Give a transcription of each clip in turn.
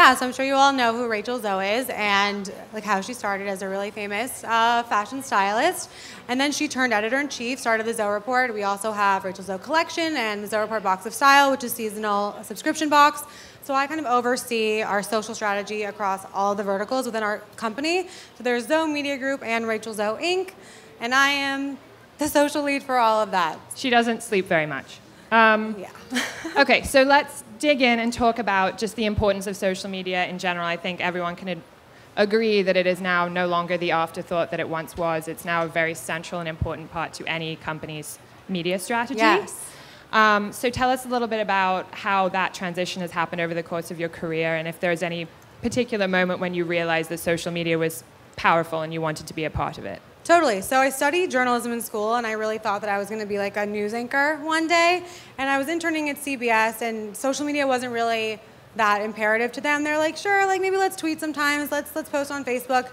Yeah, so I'm sure you all know who Rachel Zoe is and like how she started as a really famous fashion stylist. And then she turned editor-in-chief, started the Zoe Report. We also have Rachel Zoe Collection and the Zoe Report Box of Style, which is seasonal subscription box. So I kind of oversee our social strategy across all the verticals within our company. So there's Zoe Media Group and Rachel Zoe Inc. And I am the social lead for all of that. She doesn't sleep very much. Yeah. Okay, so let's dig in and talk about just the importance of social media in general. I think everyone can agree that it is now no longer the afterthought that it once was. It's now a very central and important part to any company's media strategy. Yes. So tell us a little bit about how that transition has happened over the course of your career, and if there's any particular moment when you realized that social media was powerful and you wanted to be a part of it. Totally. So I studied journalism in school, and I really thought that I was going to be like a news anchor one day. And I was interning at CBS, and social media wasn't really that imperative to them. They're like, sure, like maybe let's tweet sometimes, let's post on Facebook.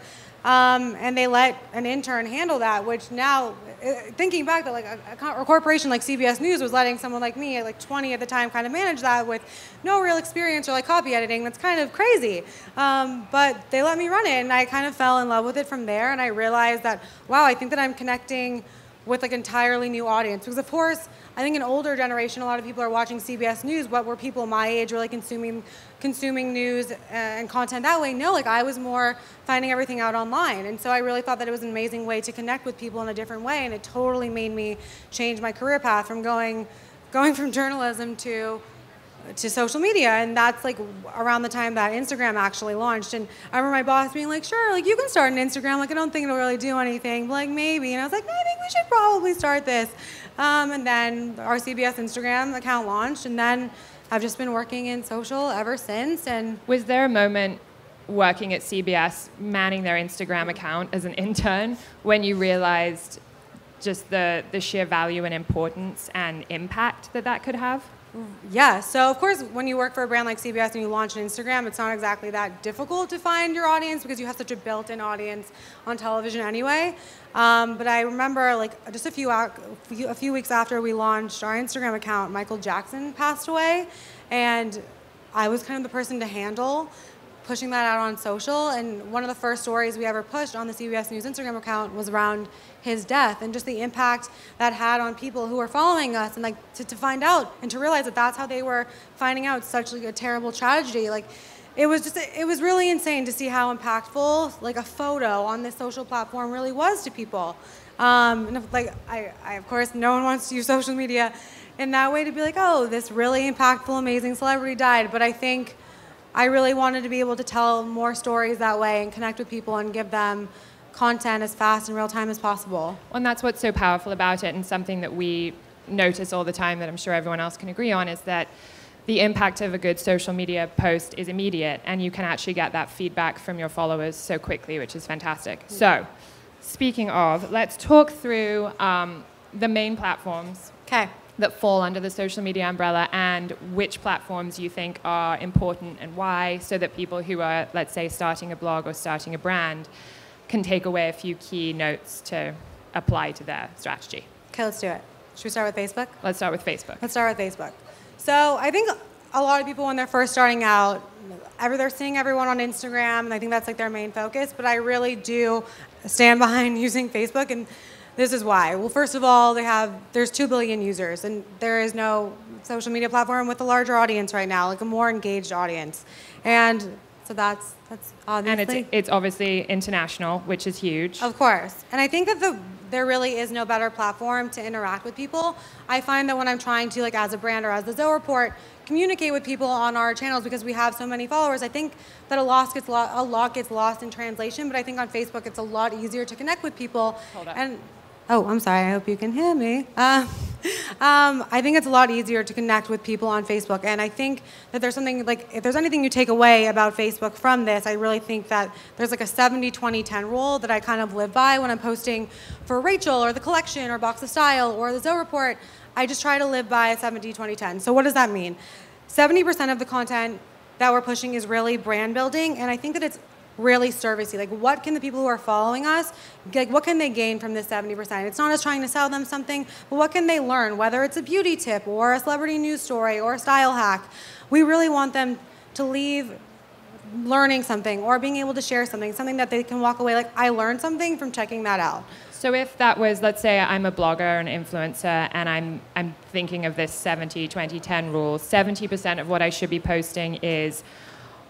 And they let an intern handle that, which now, thinking back, that like a corporation like CBS News was letting someone like me, at like 20 at the time, kind of manage that with no real experience or like copy editing. That's kind of crazy. But they let me run it, and I kind of fell in love with it from there. And I realized that, wow, I think that I'm connecting with like entirely new audience. Because of course, I think an older generation, a lot of people are watching CBS News, but were people my age really consuming news and content that way? No, like I was more finding everything out online. And so I really thought that it was an amazing way to connect with people in a different way, and it totally made me change my career path from going from journalism to social media. And that's like around the time that Instagram actually launched. And I remember my boss being like, sure, like you can start an Instagram, like I don't think it'll really do anything, but like maybe. And I was like, I think we should probably start this. And then our CBS Instagram account launched, and then I've just been working in social ever since. And was there a moment working at CBS, manning their Instagram account as an intern, when you realized just the sheer value and importance and impact that could have? Yeah, so of course, when you work for a brand like CBS and you launch an Instagram, it's not exactly that difficult to find your audience because you have such a built-in audience on television anyway. But I remember, like, just a few weeks after we launched our Instagram account, Michael Jackson passed away, and I was kind of the person to handle pushing that out on social. And one of the first stories we ever pushed on the CBS News Instagram account was around his death, and just the impact that had on people who were following us, and like to find out and to realize that that's how they were finding out such like a terrible tragedy. Like it was really insane to see how impactful like a photo on this social platform really was to people. And like I of course, no one wants to use social media in that way to be like, oh, this really impactful, amazing celebrity died. But I think I really wanted to be able to tell more stories that way and connect with people and give them content as fast and real time as possible. And that's what's so powerful about it, and something that we notice all the time that I'm sure everyone else can agree on, is that the impact of a good social media post is immediate, and you can actually get that feedback from your followers so quickly, which is fantastic. Yeah. So, speaking of, let's talk through the main platforms that fall under the social media umbrella, and which platforms you think are important and why, so that people who are, let's say, starting a blog or starting a brand can take away a few key notes to apply to their strategy. Okay, let's do it. Should we start with Facebook? Let's start with Facebook. Let's start with Facebook. So I think a lot of people when they're first starting out, they're seeing everyone on Instagram, and I think that's like their main focus, but I really do stand behind using Facebook, and this is why. Well, first of all, there's 2 billion users, and there is no social media platform with a larger audience right now, like a more engaged audience. And so that's obviously. And it's obviously international, which is huge. Of course. And I think that there really is no better platform to interact with people. I find that when I'm trying to, like as a brand or as the Zoe Report, communicate with people on our channels because we have so many followers, I think that a lot gets lost in translation, but I think on Facebook it's a lot easier to connect with people. Hold up. And oh, I'm sorry, I hope you can hear me. I think it's a lot easier to connect with people on Facebook, and I think that there's something, like, if there's anything you take away about Facebook from this, I really think that there's like a 70-20-10 rule that I kind of live by when I'm posting for Rachel or the collection or Box of Style or the Zoe Report. I just try to live by a 70-20-10. So what does that mean? 70% of the content that we're pushing is really brand building, and I think that it's really servicey. Like, what can the people who are following us, like, what can they gain from this 70%? It's not us trying to sell them something, but what can they learn? Whether it's a beauty tip or a celebrity news story or a style hack, we really want them to leave learning something or being able to share something that they can walk away like, I learned something from checking that out. So if that was, let's say I'm a blogger, an influencer, and I'm thinking of this 70-20-10 rule, 70% of what I should be posting is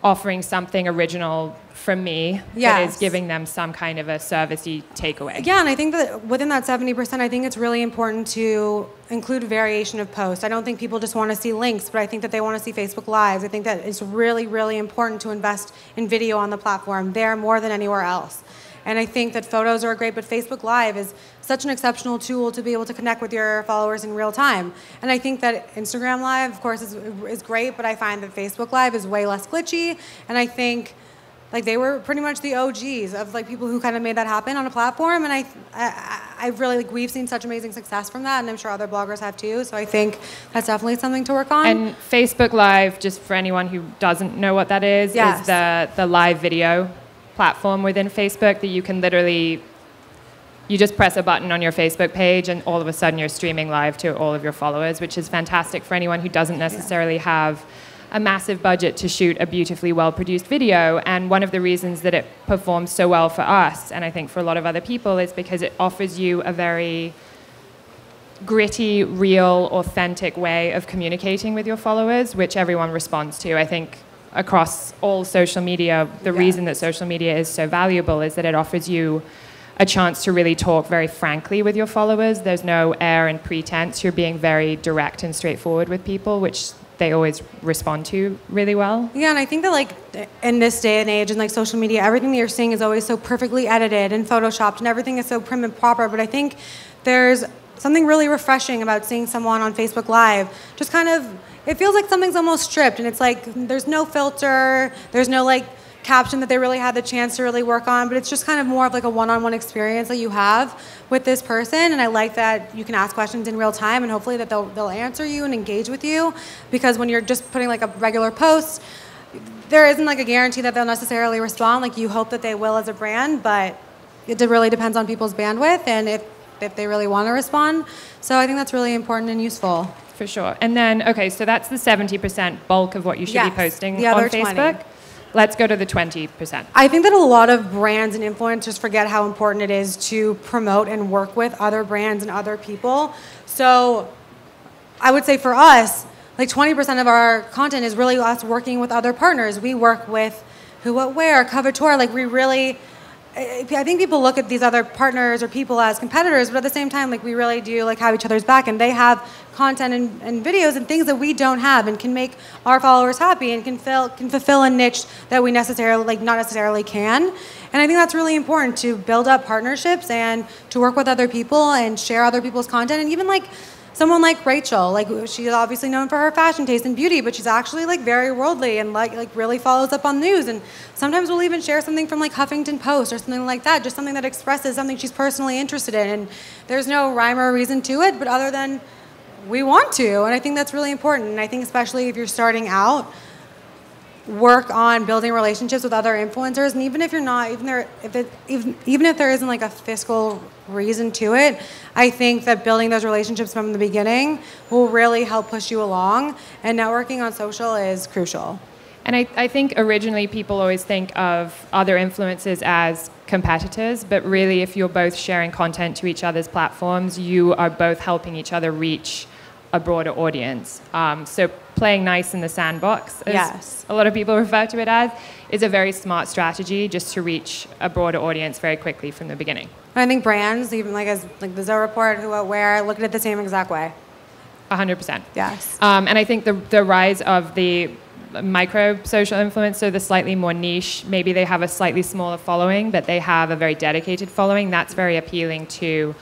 offering something original from me that is giving them some kind of a servicey takeaway. Yeah, and I think that within that 70%, I think it's really important to include variation of posts. I don't think people just want to see links, but I think that they want to see Facebook Lives. I think that it's really, really important to invest in video on the platform there more than anywhere else. And I think that photos are great, but Facebook Live is such an exceptional tool to be able to connect with your followers in real time. And I think that Instagram Live, of course, is great, but I find that Facebook Live is way less glitchy. And I think like they were pretty much the OGs of like people who kind of made that happen on a platform. And I really, like, we've seen such amazing success from that, and I'm sure other bloggers have too. So I think that's definitely something to work on. And Facebook Live, just for anyone who doesn't know what that is the live video platform within Facebook that you can literally, you just press a button on your Facebook page and all of a sudden you're streaming live to all of your followers, which is fantastic for anyone who doesn't necessarily have a massive budget to shoot a beautifully well-produced video. And one of the reasons that it performs so well for us, and I think for a lot of other people, is because it offers you a very gritty, real, authentic way of communicating with your followers, which everyone responds to. I think across all social media, the reason that social media is so valuable is that it offers you a chance to really talk very frankly with your followers. There's no air and pretense. You're being very direct and straightforward with people, which they always respond to really well. Yeah, and I think that like in this day and age and like social media, everything that you're seeing is always so perfectly edited and photoshopped and everything is so prim and proper. But I think there's something really refreshing about seeing someone on Facebook Live just kind of, it feels like something's almost stripped, and it's like there's no filter, there's no like caption that they really had the chance to really work on, but it's just kind of more of like a one-on-one experience that you have with this person. And I like that you can ask questions in real time, and hopefully that they'll answer you and engage with you, because when you're just putting like a regular post, there isn't like a guarantee that they'll necessarily respond. Like you hope that they will as a brand, but it really depends on people's bandwidth and if they really want to respond. So I think that's really important and useful. For sure. And then, okay, so that's the 70% bulk of what you should be posting the other on Facebook. 20. Let's go to the 20%. I think that a lot of brands and influencers forget how important it is to promote and work with other brands and other people. So I would say for us, like 20% of our content is really us working with other partners. We work with Who What Wear, Coveteur. Like we really, I think people look at these other partners or people as competitors, but at the same time, like we really do like have each other's back, and they have content and videos and things that we don't have, and can make our followers happy, and can fulfill a niche that we necessarily not necessarily can. And I think that's really important, to build up partnerships and to work with other people and share other people's content. And even like someone like Rachel, like she's obviously known for her fashion taste and beauty, but she's actually like very worldly and like really follows up on news. And sometimes we'll even share something from like Huffington Post or something like that, just something that expresses something she's personally interested in. And there's no rhyme or reason to it, but other than we want to. And I think that's really important. And I think especially if you're starting out, work on building relationships with other influencers. And even if you're not, even if there isn't like a fiscal reason to it, I think that building those relationships from the beginning will really help push you along. And networking on social is crucial. And I think originally people always think of other influencers as competitors, but really if you're both sharing content to each other's platforms, you are both helping each other reach a broader audience. So playing nice in the sandbox, as a lot of people refer to it as, is a very smart strategy just to reach a broader audience very quickly from the beginning. I think brands, even like as like the Zoe Report, Who What Wear, look at it the same exact way. 100%. Yes. And I think the rise of the micro social influencer, the slightly more niche, maybe they have a slightly smaller following, but they have a very dedicated following, that's very appealing to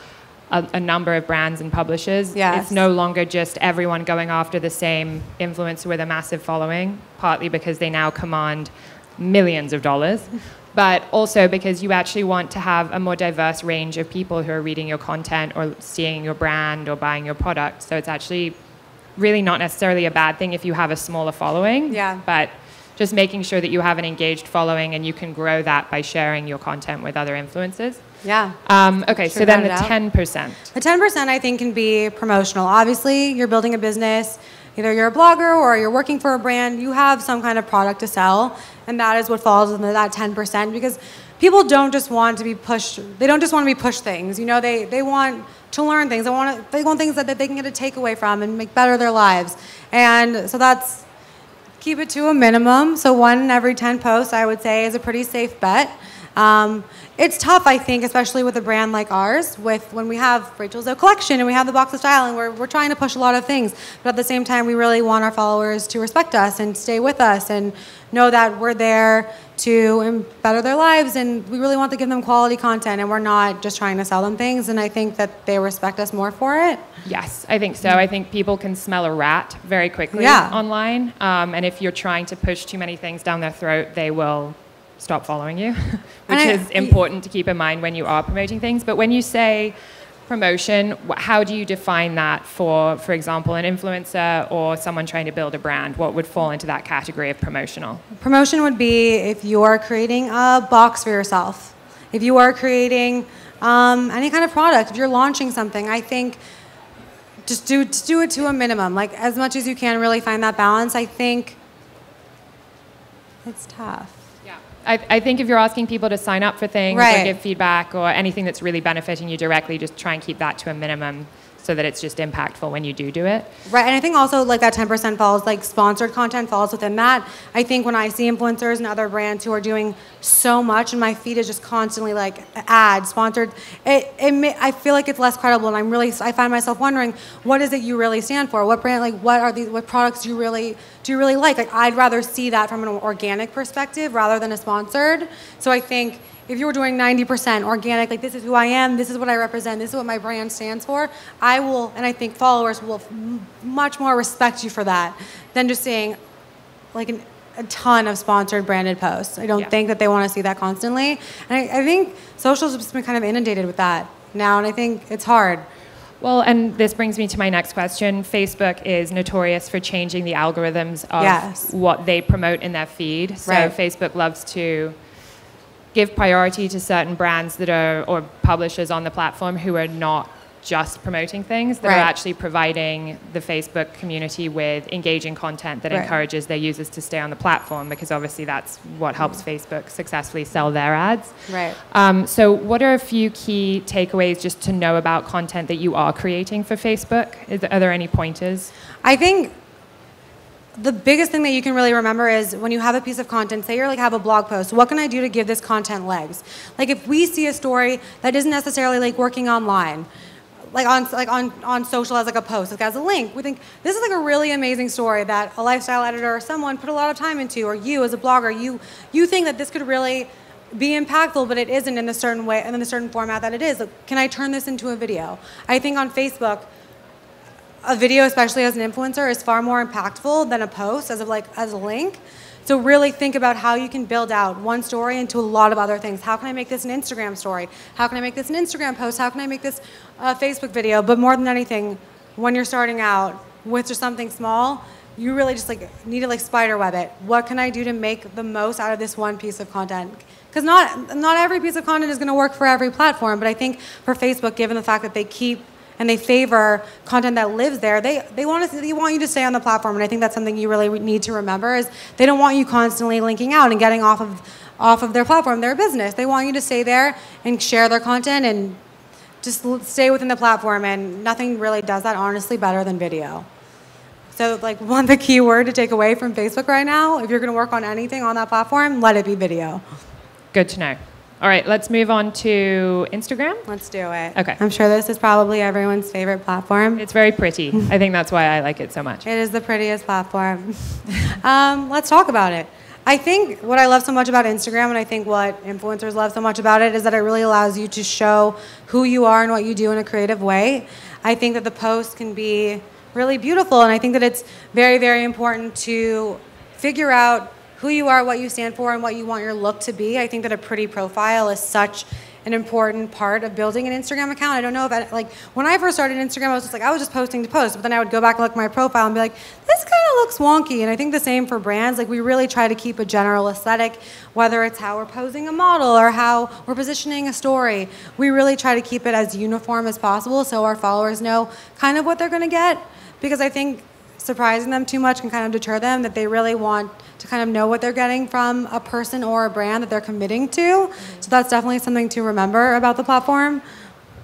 a number of brands and publishers. Yes. It's no longer just everyone going after the same influencer with a massive following, partly because they now command millions of dollars, but also because you actually want to have a more diverse range of people who are reading your content or seeing your brand or buying your product. So it's actually really not necessarily a bad thing if you have a smaller following, but just making sure that you have an engaged following and you can grow that by sharing your content with other influencers. Yeah. Okay, so then the 10%. The 10% I think can be promotional. Obviously, you're building a business. either you're a blogger or you're working for a brand, you have some kind of product to sell, and that is what falls into that 10%, because people don't just want to be pushed. They don't just want to be pushed things. You know, they want to learn things. They want things that they can get a takeaway from and make better their lives. And so that's, keep it to a minimum. So 1 in every 10 posts, I would say, is a pretty safe bet. It's tough, I think, especially with a brand like ours, when we have Rachel's O Collection and we have the Box of Style, and we're trying to push a lot of things. But at the same time, we really want our followers to respect us and stay with us and know that we're there to better their lives, and we really want to give them quality content, and we're not just trying to sell them things, and I think that they respect us more for it. Yes, I think so. I think people can smell a rat very quickly online, and if you're trying to push too many things down their throat, they will stop following you, which is important to keep in mind when you are promoting things. But when you say promotion, how do you define that for example, an influencer or someone trying to build a brand? What would fall into that category of promotional? Promotion would be if you are creating a box for yourself, if you are creating any kind of product, if you're launching something. I think just do it to a minimum, like as much as you can, really find that balance. I think it's tough. I think if you're asking people to sign up for things or give feedback or anything that's really benefiting you directly, just try and keep that to a minimum so that it's just impactful when you do it. Right, and I think also like that 10% falls, like sponsored content falls within that. I think when I see influencers and other brands who are doing so much and my feed is just constantly like ads, sponsored, I feel like it's less credible, and I find myself wondering, what is it you really stand for? What brand, like what products do you really like? Like I'd rather see that from an organic perspective rather than a sponsored. So I think if you were doing 90% organic, like this is who I am, this is what I represent, this is what my brand stands for, I will, and I think followers will much more respect you for that than just seeing like a ton of sponsored branded posts. I don't think that they want to see that constantly. And I think social's just been kind of inundated with that now, and I think it's hard. Well, and this brings me to my next question. Facebook is notorious for changing the algorithms of what they promote in their feed. So Facebook loves to give priority to certain brands that are, or publishers on the platform who are not just promoting things, that are actually providing the Facebook community with engaging content that encourages their users to stay on the platform, because obviously that's what helps Facebook successfully sell their ads. So what are a few key takeaways just to know about content that you are creating for Facebook? Are there any pointers? I think the biggest thing that you can really remember is when you have a piece of content, say you like have a blog post, what can I do to give this content legs? Like if we see a story that isn't necessarily like working online, like on social as like a post, like as a link, we think this is like a really amazing story that a lifestyle editor or someone put a lot of time into, or you as a blogger, you think that this could really be impactful, but it isn't in the certain way and in the certain format that it is. Like, can I turn this into a video? I think on Facebook, a video, especially as an influencer, is far more impactful than a post as a link. So really think about how you can build out one story into a lot of other things. How can I make this an Instagram story? How can I make this an Instagram post? How can I make this a Facebook video? But more than anything, when you're starting out with just something small, you really just like need to like spider web it. What can I do to make the most out of this one piece of content? Because not every piece of content is going to work for every platform. But I think for Facebook, given the fact that they keep and they favor content that lives there, they want you to stay on the platform, and I think that's something you really need to remember, is they don't want you constantly linking out and getting off of their platform, their business. They want you to stay there and share their content and just stay within the platform, and nothing really does that honestly better than video. So like the key word to take away from Facebook right now, if you're going to work on anything on that platform, let it be video. Good to know. All right, let's move on to Instagram. Let's do it. Okay. I'm sure this is probably everyone's favorite platform. It's very pretty. I think that's why I like it so much. It is the prettiest platform. Let's talk about it. I think what I love so much about Instagram, and I think what influencers love so much about it, is that it really allows you to show who you are and what you do in a creative way. I think that the posts can be really beautiful, and I think that it's very, very important to figure out who you are, what you stand for, and what you want your look to be. I think that a pretty profile is such an important part of building an Instagram account. I don't know if when I first started Instagram, I was just posting to post, but then I would go back and look at my profile and be like, this kind of looks wonky. And I think the same for brands. Like, we really try to keep a general aesthetic, whether it's how we're posing a model or how we're positioning a story. We really try to keep it as uniform as possible so our followers know kind of what they're going to get. Because I think surprising them too much can kind of deter them, that they really want to kind of know what they're getting from a person or a brand that they're committing to. So that's definitely something to remember about the platform.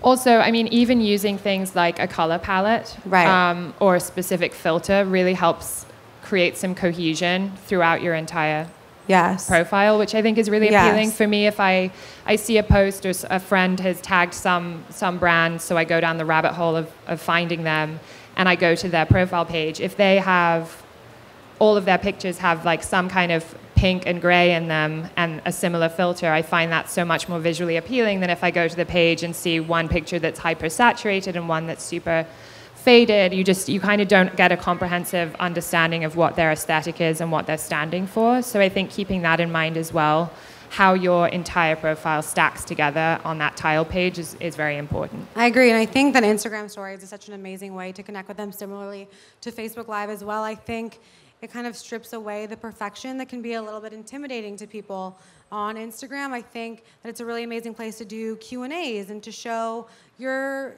Also, I mean, even using things like a color palette or a specific filter really helps create some cohesion throughout your entire profile, which I think is really appealing. For me, if I see a post or a friend has tagged some brand, so I go down the rabbit hole of finding them, and I go to their profile page, if they have, all of their pictures have like some kind of pink and gray in them and a similar filter, I find that so much more visually appealing than if I go to the page and see one picture that's hyper-saturated and one that's super faded. You kind of don't get a comprehensive understanding of what their aesthetic is and what they're standing for. So I think keeping that in mind as well, how your entire profile stacks together on that tile page is very important. I agree, and I think that Instagram Stories is such an amazing way to connect with them, similarly to Facebook Live as well. I think it kind of strips away the perfection that can be a little bit intimidating to people on Instagram. I think that it's a really amazing place to do Q&As and to show your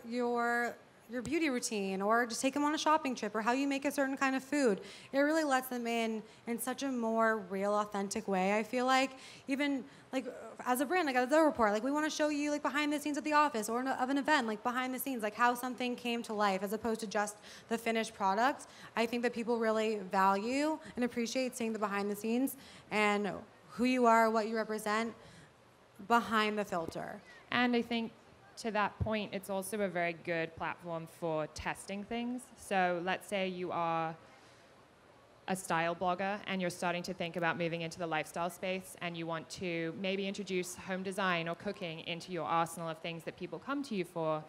beauty routine, or just take them on a shopping trip, or how you make a certain kind of food. It really lets them in such a more real, authentic way. I feel like even like as a brand, like as a report, like we want to show you like behind the scenes at the office or of an event, like behind the scenes, like how something came to life as opposed to just the finished product. I think that people really value and appreciate seeing the behind the scenes and who you are, what you represent behind the filter. And I think to that point, it's also a very good platform for testing things. So let's say you are a style blogger and you're starting to think about moving into the lifestyle space, and you want to maybe introduce home design or cooking into your arsenal of things that people come to you for.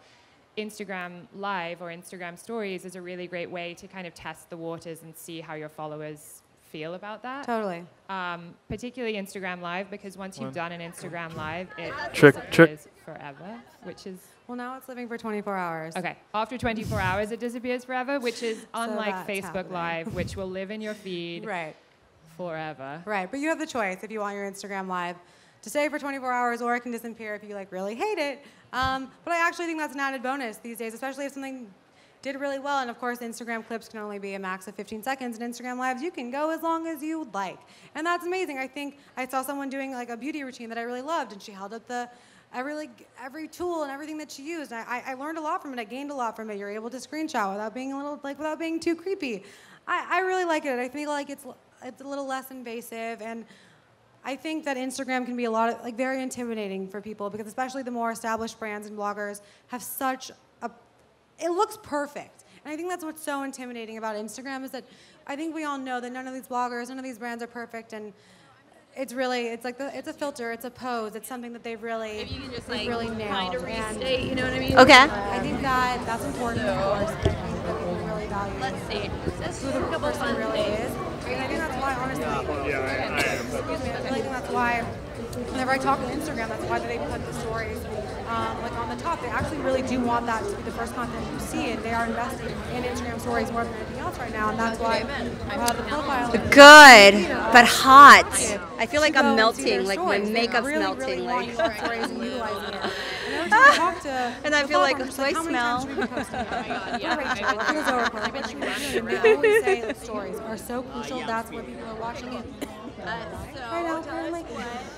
Instagram Live or Instagram Stories is a really great way to kind of test the waters and see how your followers feel about that. Totally. Particularly Instagram Live, because once you've done an Instagram Live, it disappears forever, which is... Well, now it's living for 24 hours. Okay. After 24 hours, it disappears forever, which is unlike Facebook Live, which will live in your feed forever. Right. But you have the choice if you want your Instagram Live to stay for 24 hours, or it can disappear if you like really hate it. But I actually think that's an added bonus these days, especially if something did really well. And of course, Instagram clips can only be a max of 15 seconds, and Instagram Lives, you can go as long as you would like. And that's amazing. I think I saw someone doing like a beauty routine that I really loved, and she held up every tool and everything that she used. And I learned a lot from it. I gained a lot from it. You're able to screenshot without being without being too creepy. I really like it. I think like it's a little less invasive, and I think that Instagram can be very intimidating for people, because especially the more established brands and bloggers have it looks perfect. And I think that's what's so intimidating about Instagram, is that I think we all know that none of these bloggers, none of these brands are perfect, and it's a filter, it's a pose, it's something that they've really, if you can just really nailed. Find a restate, you know what I mean? Okay. I think that's important, of course. I think that people really value. Let's see. Let's who the person really is. And I think that's why, honestly, I really think that's why whenever I talk on Instagram, that's why they put the stories on the top. They actually really do want that to be the first content you see, and they are investing in Instagram Stories more than anything else right now, and that's why the profile. Good, but hot. I feel like I'm melting, like my makeup's melting. Like. And I feel like, do I smell? They always say that stories are so crucial. That's why people are watching it.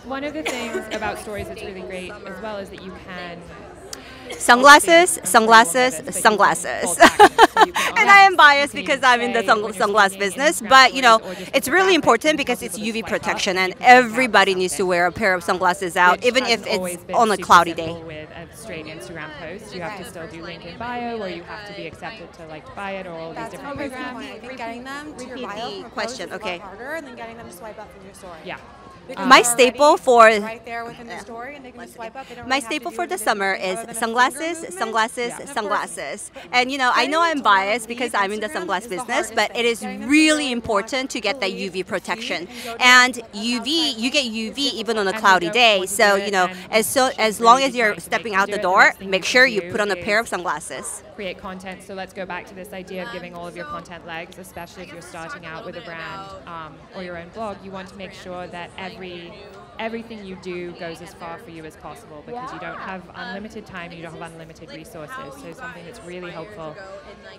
One of the things about stories that's really great as well is that you can sunglasses. And I am biased because I'm in the sunglass business, but you know, it's really important because it's UV protection, and everybody needs to wear a pair of sunglasses out, even if it's on a cloudy day. With a straight Instagram post, you have to still do link in bio, or you have to be accepted to buy it, or all these different programs. I think getting them to your bio question, okay. harder than getting them to swipe up from your story. Yeah. My staple for right there within the story, and they can just swipe up. My staple for the summer is sunglasses. And you know I'm biased because I'm in the sunglass business, but it is really important to get that UV protection. And UV, you get UV even on a cloudy day. So you know, as long as you're stepping out the door, make sure you put on a pair of sunglasses. Create content. So let's go back to this idea of giving all of your content legs, especially if you're starting out with a brand or your own blog. You want to make sure that every everything you do goes as far for you as possible because you don't have unlimited time, you don't have unlimited resources. So something that's really helpful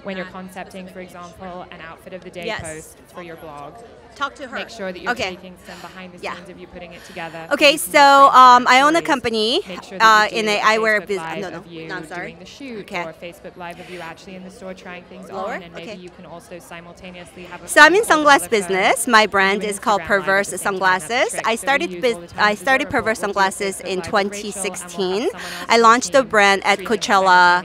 when you're concepting, for example, an outfit of the day post for your blog. Talk to her. Make sure that you're taking some behind the scenes of you putting it together. Okay, so I own a company in a eyewear business. No, I'm sorry. Doing the shoot or Facebook Live of you actually in the store trying things on, and maybe you can also simultaneously have a. So I'm in sunglass business. My brand is called Perverse Sunglasses. I started Perverse Sunglasses in 2016. I launched the brand at Coachella,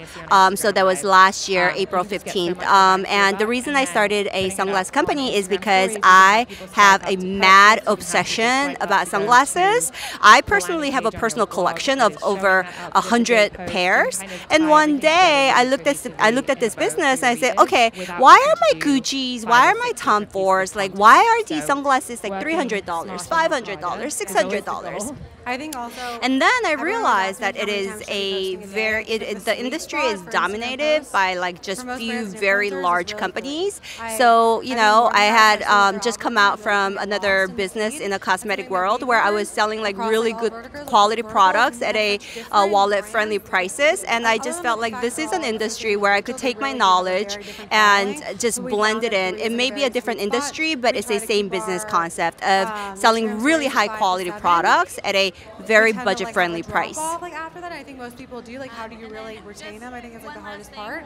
so that was last year, April 15th. And the reason I started a sunglass company is because I have a mad obsession about sunglasses. I personally have a personal collection of over 100 pairs. And one day I looked at this business and I said, okay, why are my Gucci's, why are my Tom Fords, like why are these sunglasses like $300, $500, $600? I think also, and then I realized that it is a the industry is dominated by like just few very large companies. So I had just come out from another business in the cosmetic world where I was selling like really good quality products at a wallet-friendly prices, and I just felt like this is an industry where I could take my knowledge and just blend it in. It may be a different industry, but it's the same business concept of selling really high-quality products at a very budget-friendly price. Like after that, I think most people do. Like, how do you really retain them? I think it's like the hardest part.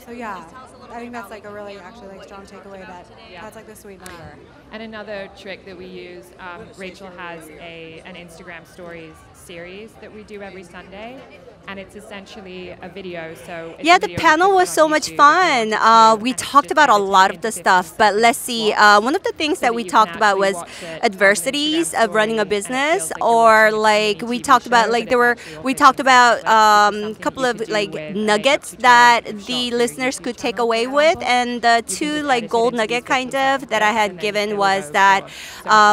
So yeah, I think that's like a really actually like strong takeaway. That's like the sweet number. And another trick that we use, Rachel has an Instagram stories series that we do every Sunday, and it's essentially a video. So it's the panel was so much fun. We talked about a lot of the stuff, but let's see. One of the things that we talked about was adversities of running a business, or like we talked about a couple of like nuggets that the listeners could take away with, and the two like gold nugget kind of that I had given was that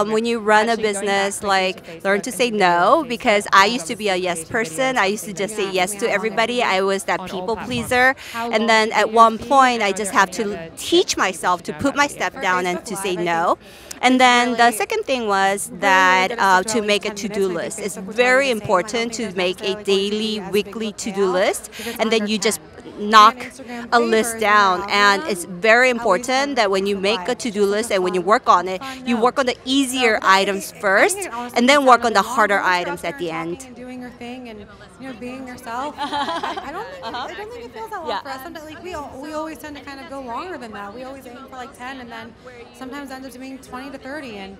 when you run a business, like learn to say no, because I used to be a yes person. I used to just say yes to everybody. I was that people pleaser, and then at one point I just have to teach myself to put my step down and to say no. And then the second thing was that to make a to-do list. It's very important to make a daily, weekly to-do list, and then you just knock a list down. And it's very important that when you make a to-do list and when you work on it, you work on the easier items first, and then work on the harder items at the end. Doing your thing and being yourself. I don't think it feels that long for us. Sometimes, like we always tend to kind of go longer than that. We always aim for like 10, and then sometimes ends up being 20 to 30, and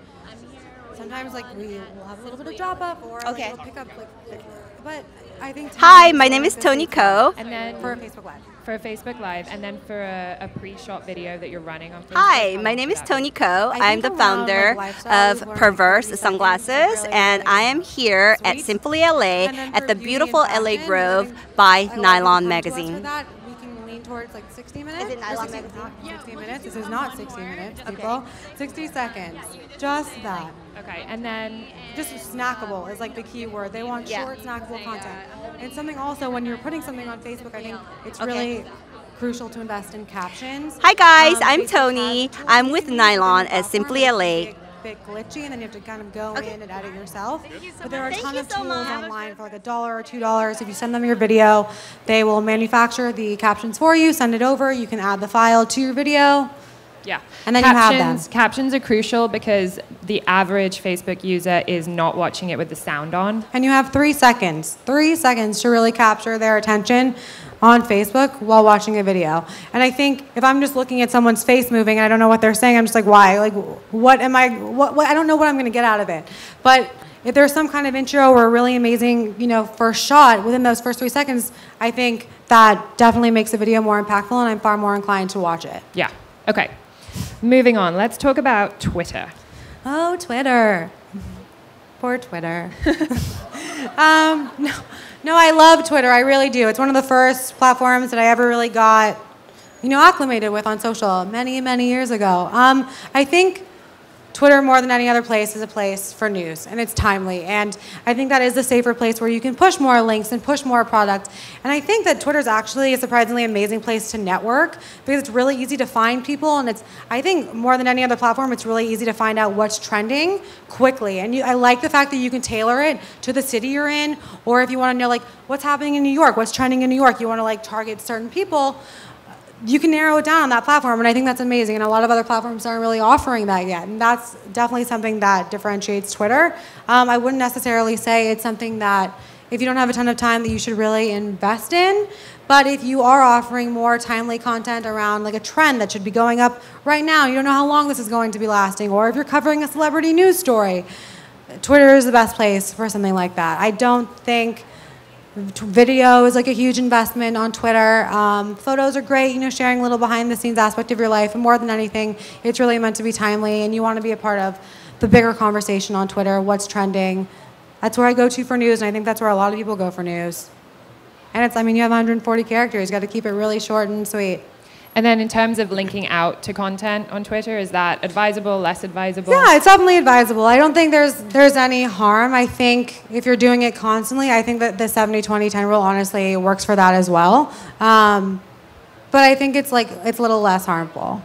sometimes like we will have a little bit of drop off or like, we'll pick up like. But I think. Hi, my name is Tony Ko. And then for a Facebook Live. For a Facebook Live, and then for a pre-shot video that you're running on Facebook. Hi, my name is Tony Ko. I'm the founder of Perverse Sunglasses, and I am here at Simply LA at the beautiful LA Grove by NYLON magazine. We can lean towards like 60 minutes. Is it NYLON magazine? 60 minutes. This is not 60 minutes, people. 60 seconds. Just that. Okay, and then just snackable is like the key word. They want short, snackable content. And something also when you're putting something on Facebook, I think it's really crucial to invest in captions. Hi guys, I'm Tony. I'm with NYLON at Simply LA. Bit glitchy, and then you have to kind of go in and edit yourself. But there are a ton of tools online for like $1 or $2. If you send them your video, they will manufacture the captions for you, send it over. You can add the file to your video. Yeah, and then you have them. Captions are crucial because the average Facebook user is not watching it with the sound on. And you have 3 seconds to really capture their attention on Facebook while watching a video. And I think if I'm just looking at someone's face moving and I don't know what they're saying, I'm just like, why? Like, what I don't know what I'm going to get out of it. But if there's some kind of intro or a really amazing, first shot within those first 3 seconds, I think that definitely makes a video more impactful, and I'm far more inclined to watch it. Yeah. Okay. Moving on, let's talk about Twitter. Oh, Twitter. Poor Twitter. No, I love Twitter. I really do. It's one of the first platforms that I ever really got, acclimated with on social many, many years ago. I think Twitter, more than any other place, is a place for news, and it's timely. And I think that is the safer place where you can push more links and push more product. And I think that Twitter's actually a surprisingly amazing place to network because it's really easy to find people, and I think more than any other platform, it's really easy to find out what's trending quickly. And I like the fact that you can tailor it to the city you're in, or if you want to know like what's happening in New York, what's trending in New York, you want to like target certain people, you can narrow it down on that platform, and I think that's amazing. And a lot of other platforms aren't really offering that yet, and that's definitely something that differentiates Twitter. I wouldn't necessarily say it's something that, if you don't have a ton of time, that you should really invest in. But if you are offering more timely content around like a trend that should be going up right now, you don't know how long this is going to be lasting, or if you're covering a celebrity news story, Twitter is the best place for something like that. I don't think video is like a huge investment on Twitter. Photos are great, you know, sharing a little behind the scenes aspect of your life, and more than anything, it's really meant to be timely, and you want to be a part of the bigger conversation on Twitter, what's trending. That's where I go to for news, and I think that's where a lot of people go for news. And it's, I mean, you have 140 characters, you got to keep it really short and sweet. And then in terms of linking out to content on Twitter, is that advisable, less advisable? Yeah, it's definitely advisable. I don't think there's any harm. I think if you're doing it constantly, I think that the 70-20-10 rule honestly works for that as well. But I think it's a little less harmful.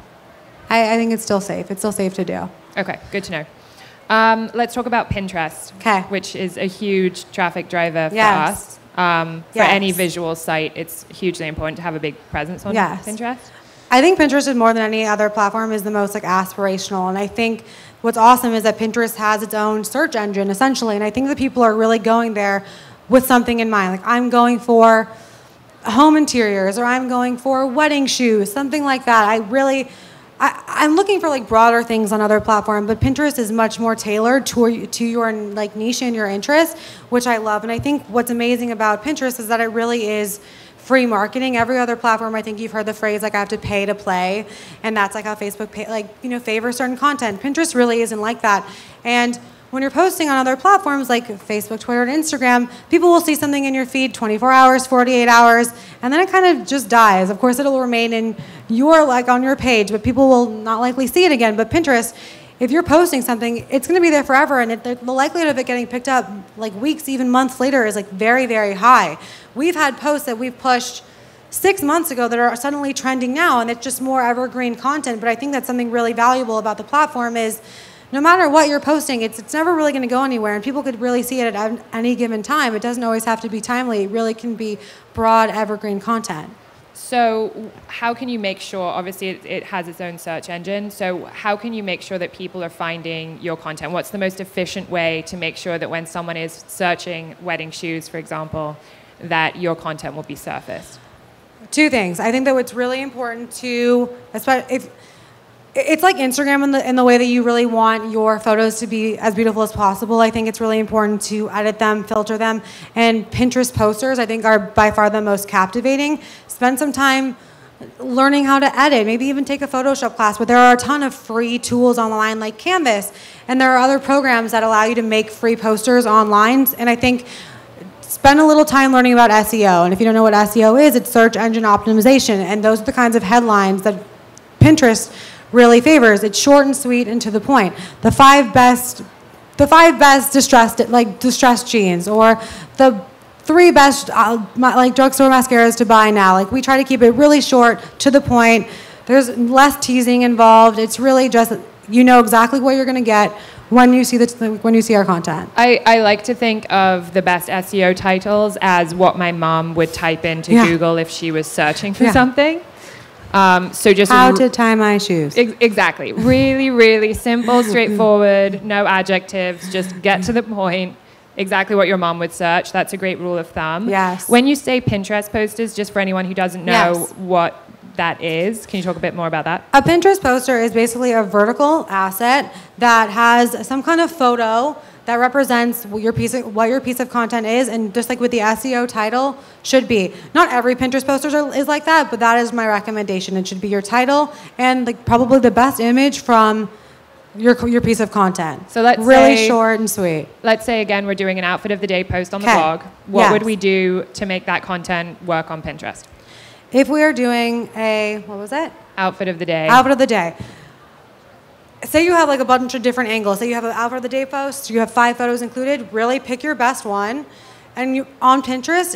I think it's still safe. It's still safe to do. Okay, good to know. Let's talk about Pinterest, which is a huge traffic driver for us. For any visual site, it's hugely important to have a big presence on Pinterest. I think Pinterest, more than any other platform, is the most like aspirational. And I think what's awesome is that Pinterest has its own search engine, essentially. And I think that people are really going there with something in mind. Like, I'm going for home interiors, or I'm going for wedding shoes, something like that. I'm looking for like broader things on other platforms, but Pinterest is much more tailored to your like niche and your interest, which I love. And I think what's amazing about Pinterest is that it really is free marketing. Every other platform, I think you've heard the phrase like I have to pay to play, and that's like how Facebook favors certain content. Pinterest really isn't like that. And when you're posting on other platforms like Facebook, Twitter, and Instagram, people will see something in your feed 24 hours, 48 hours, and then it kind of just dies. Of course, it'll remain in on your page, but people will not likely see it again. But Pinterest, if you're posting something, it's going to be there forever, and the likelihood of it getting picked up like weeks, even months later is like very, very high. We've had posts that we've pushed 6 months ago that are suddenly trending now, and it's just more evergreen content. But I think that's something really valuable about the platform is no matter what you're posting, it's never really going to go anywhere, and people could really see it at any given time. It doesn't always have to be timely. It really can be broad, evergreen content. So how can you make sure, obviously it has its own search engine, so how can you make sure that people are finding your content? What's the most efficient way to make sure that when someone is searching wedding shoes, for example, that your content will be surfaced? Two things. I think that what's really important to, especially if it's like Instagram in the way that you really want your photos to be as beautiful as possible. I think it's really important to edit them, filter them, and Pinterest posters I think are by far the most captivating. Spend some time learning how to edit, maybe even take a Photoshop class, but there are a ton of free tools online like Canvas, and there are other programs that allow you to make free posters online, and I think spend a little time learning about SEO, and if you don't know what SEO is, it's search engine optimization, and those are the kinds of headlines that Pinterest really favors. It's short and sweet and to the point. The five best distressed jeans, or the 3 best drugstore mascaras to buy now. Like, we try to keep it really short, to the point. There's less teasing involved. It's really just, you know exactly what you're going to get when you see our content. I like to think of the best SEO titles as what my mom would type into Google if she was searching for something. So just how to tie my shoes. Exactly. Really, really simple, straightforward, no adjectives, just get to the point. Exactly what your mom would search. That's a great rule of thumb. Yes. When you say Pinterest posters, just for anyone who doesn't know what that is, can you talk a bit more about that? A Pinterest poster is basically a vertical asset that has some kind of photo that represents what your piece of content is, and just like with the SEO title should be. Not every Pinterest poster is like that, but that is my recommendation. It should be your title and like probably the best image from your piece of content. So let's really short and sweet. Let's say again we're doing an outfit of the day post on the blog. What would we do to make that content work on Pinterest? If we are doing a outfit of the day. Outfit of the day. say you have like a bunch of different angles. Say you have an outfit of the day post, you have 5 photos included, really pick your best one. And on Pinterest,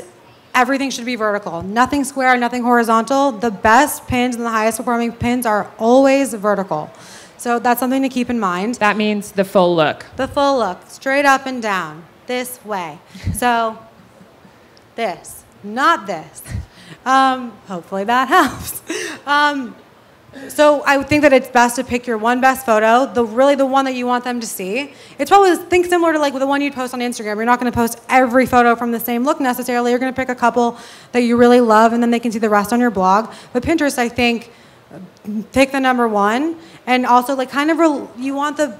everything should be vertical. Nothing square, nothing horizontal. The best pins and the highest performing pins are always vertical. So that's something to keep in mind. That means the full look. The full look, straight up and down, this way. So this, not this. Hopefully that helps. So I would think that it's best to pick your one best photo, the one that you want them to see. It's probably, think similar to like the one you'd post on Instagram. You're not going to post every photo from the same look necessarily. You're going to pick a couple that you really love, and then they can see the rest on your blog. But Pinterest, I think, pick the number one, and also like kind of you want the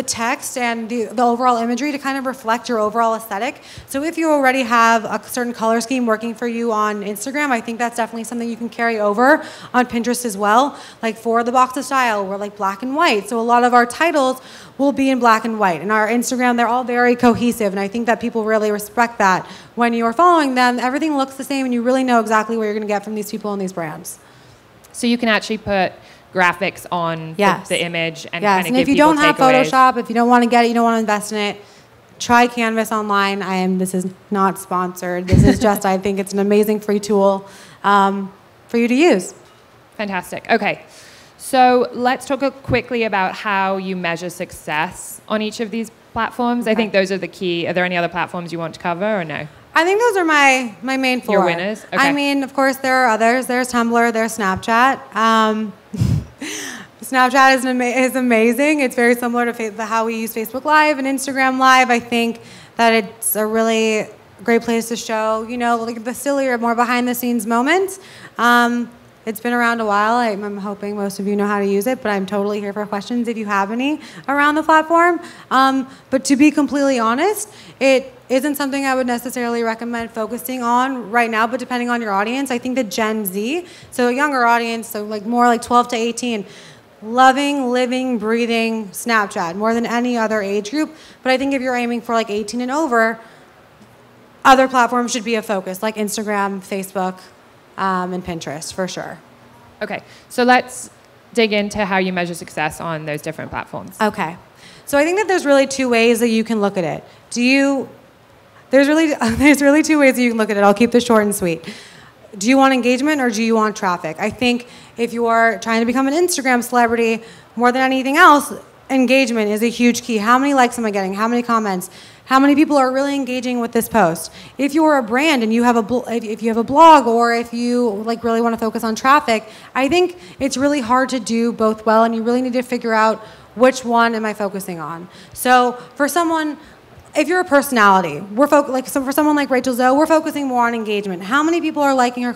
text and the overall imagery to kind of reflect your overall aesthetic. So if you already have a certain color scheme working for you on Instagram, I think that's definitely something you can carry over on Pinterest as well. Like for the box of style, we're like black and white. So a lot of our titles will be in black and white. And our Instagram, they're all very cohesive. And I think that people really respect that. When you're following them, everything looks the same and you really know exactly what you're going to get from these people and these brands. So you can actually put graphics on the image and kind of give people takeaways. And if you don't have Photoshop, if you don't want to get it, you don't want to invest in it, try Canvas online. This is not sponsored. This is just, I think it's an amazing free tool for you to use. Fantastic. Okay. So let's talk quickly about how you measure success on each of these platforms. Okay. I think those are the key. Are there any other platforms you want to cover or no? I think those are my main 4. Your winners? Okay. I mean, of course, there are others. There's Tumblr, there's Snapchat. Snapchat is amazing. It's very similar to how we use Facebook Live and Instagram Live. I think that it's a really great place to show, like the sillier, more behind-the-scenes moments. It's been around a while. I'm hoping most of you know how to use it, but I'm totally here for questions if you have any around the platform. But to be completely honest, it isn't something I would necessarily recommend focusing on right now, but depending on your audience, I think that Gen Z, so a younger audience, so like more like 12 to 18, loving, living, breathing Snapchat more than any other age group. But I think if you're aiming for like 18 and over, other platforms should be a focus, like Instagram, Facebook, and Pinterest for sure. Okay, so let's dig into how you measure success on those different platforms. Okay, so I think that there's really 2 ways that you can look at it. There's really 2 ways that you can look at it. I'll keep this short and sweet. Do you want engagement or do you want traffic? I think if you are trying to become an Instagram celebrity, more than anything else, engagement is a huge key. How many likes am I getting? How many comments? How many people are really engaging with this post? If you are a brand and you have if you have a blog, or if you like really want to focus on traffic, I think it's really hard to do both well, and you really need to figure out which one am I focusing on. So for someone, if you're a personality, so for someone like Rachel Zoe, we're focusing more on engagement. How many people are liking and